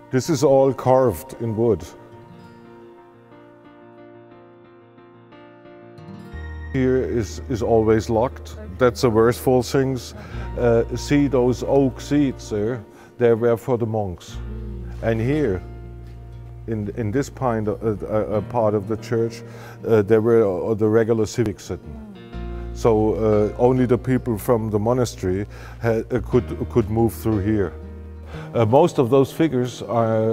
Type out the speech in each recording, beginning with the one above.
This is all carved in wood. Here is always locked. That's the worstful things. See those oak seats there? They were for the monks. And here, in this part of the church, there were the regular civics sitting. So only the people from the monastery could move through here. Most of those figures are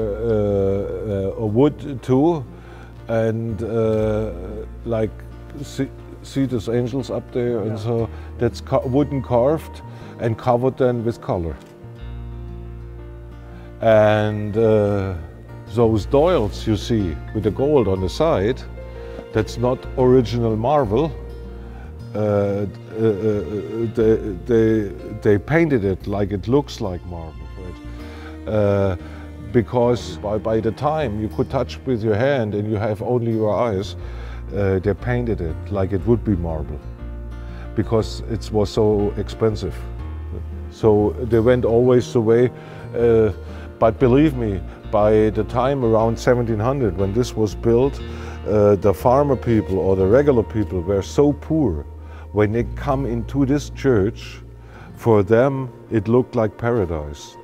wood too, and like see those angels up there, and so that's wooden carved and covered then with color. And those doils you see with the gold on the side, that's not original marble. They painted it like it looks like marble, right? Because by the time you could touch with your hand and you have only your eyes, they painted it like it would be marble, because it was so expensive. So they went always the way, but believe me, by the time around 1700 when this was built, the farmer people or the regular people were so poor. When they come into this church, for them it looked like paradise.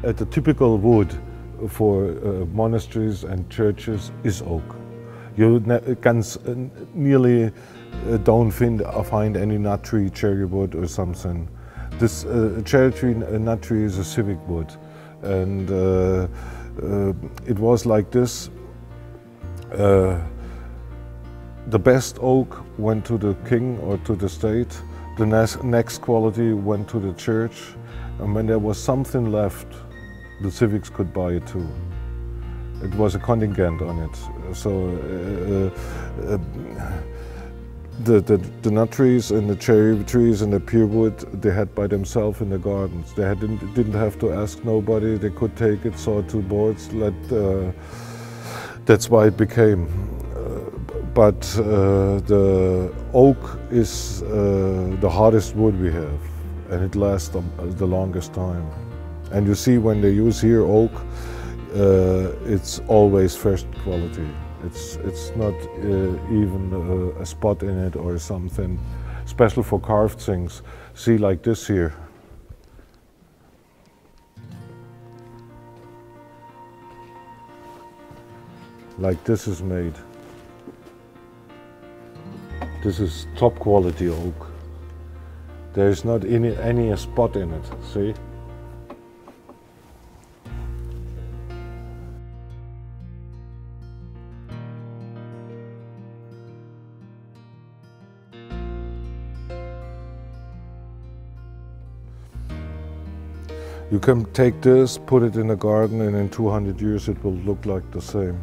The typical wood for monasteries and churches is oak. You can nearly don't find any nut tree, cherry wood or something. This cherry tree, nut tree is a civic wood, and it was like this. The best oak went to the king or to the state. The next quality went to the church, and when there was something left, the civics could buy it too. It was a contingent on it. So the nut trees and the cherry trees and the pear wood, they had by themselves in the gardens. They didn't have to ask nobody. They could take it, saw 2 boards. That's why it became. But the oak is the hardest wood we have, and it lasts the longest time. And you see, when they use here oak, it's always first quality. It's not even a spot in it or something special for carved things. See, like this here. Like this is made. This is top quality oak. There's not any spot in it, see? You can take this, put it in a garden, and in 200 years it will look like the same.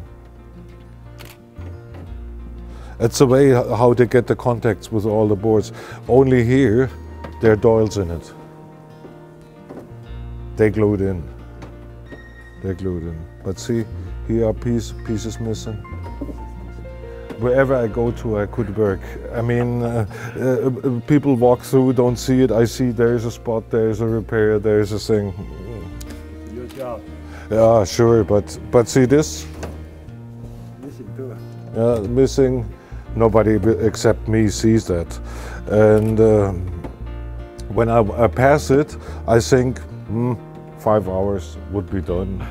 That's the way how they get the contacts with all the boards. Only here, there are doils in it. They glued in. They're glued in. But see, here are pieces missing. Wherever I go to, I could work. I mean, people walk through, don't see it. I see there's a spot, there's a repair, there's a thing. Your job. Yeah, sure, but see this? Missing too. Yeah, missing. Nobody except me sees that. And when I pass it, I think, 5 hours would be done.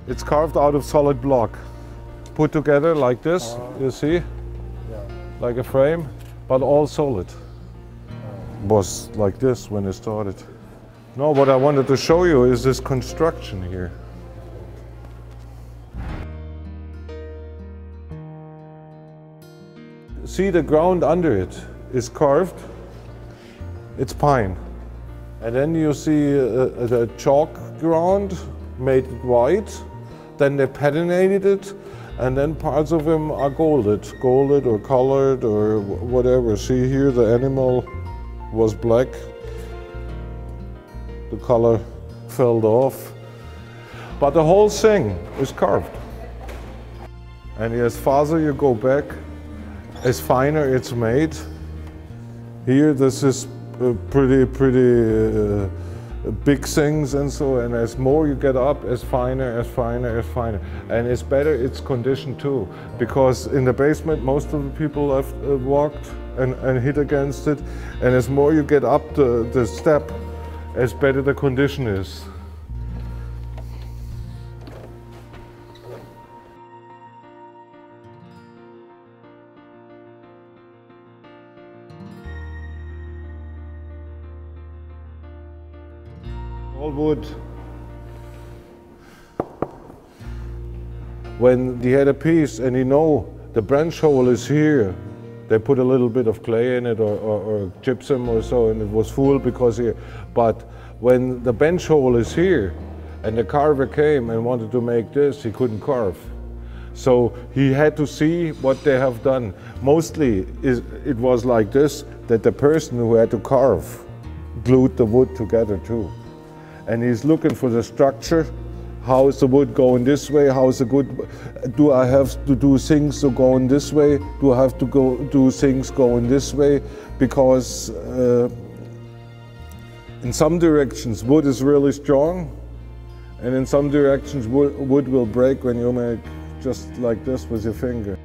It's carved out of solid block, put together like this, you see, Yeah. like a frame, but all solid. Was like this when it started. No, what I wanted to show you is this construction here. see the ground under it is carved, it's pine. And then you see the chalk ground made it white, then they patinated it, and then parts of them are golded or colored or whatever. See here, the animal was black, the color fell off, but the whole thing is carved. And as farther you go back, as finer it's made. Here, this is pretty big things and so, and as more you get up, as finer. And it's better it's conditioned too, because in the basement most of the people have walked and hit against it, and as more you get up the step, as better the condition is. All wood. When he had a piece and he know the branch hole is here, they put a little bit of clay in it or gypsum or so, and it was full because here. But when the bench hole is here and the carver came and wanted to make this, he couldn't carve. So he had to see what they have done. Mostly it was like this, that the person who had to carve glued the wood together too. And he's looking for the structure. How is the wood going this way? How is the good? Do I have to do things to go in this way? Do I have to do things going this way? Because in some directions wood is really strong, and in some directions wood will break when you make just like this with your finger.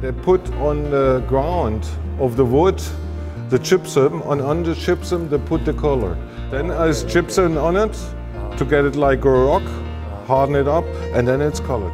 They put on the ground of the wood the gypsum, and on the gypsum they put the color. Then there's gypsum on it to get it like a rock, harden it up, and then it's colored.